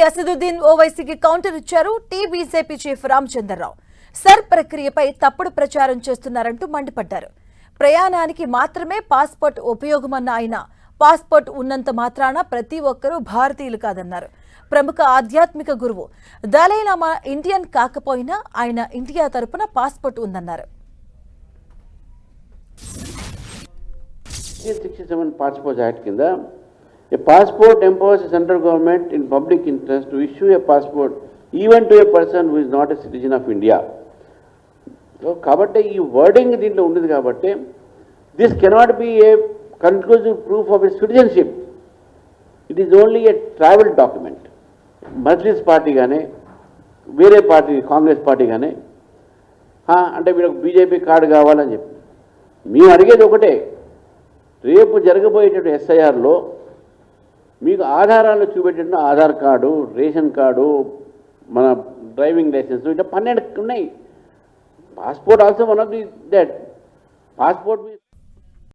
Asaduddin ఓవైసీకి counter ఇచ్చారు TBJP chief Ramachandra Rao. Sir ప్రక్రియపై తప్పుడు ప్రచారం చేస్తున్నారంటూ మండిపడ్డారు. ప్రయాణానికి మాత్రమే పాస్పోర్ట్ ఉపయోగమన్న ఆయన పాస్పోర్ట్ ఉన్నంత మాత్రాన ప్రతి ఒక్కరూ భారతీయులు కాదన్నారు. ప్రముఖ ఆధ్యాత్మిక గురువు దలైలామా ఇండియన్ కాకపోయినా ఆయన ఇండియా తరపున పాస్పోర్ట్ ఉందన్నారు. 67 Passport Act కింద a passport empowers the central government in public interest to issue a passport even to a person who is not a citizen of India. So కాబట్టి ఈ wording దీంట్లో ఉండేది కాబట్టి this cannot be a conclusive proof of a citizenship. It is only a travel document. Majlis party కానీ వేరే party Congress party కానీ అంటే వీళ్ళకి బీజేపీ కార్డు కావాలని చెప్పి మేము అడిగేది ఒకటే, రేపు జరగబోయేటటువంటి ఎస్ఐఆర్లో మీకు ఆధారాలు చూపెట్టిన ఆధార్ కార్డు, రేషన్ కార్డు, మన డ్రైవింగ్ లైసెన్స్ ఇట్లా 12 ఉన్నాయి. Passport also one of the that passport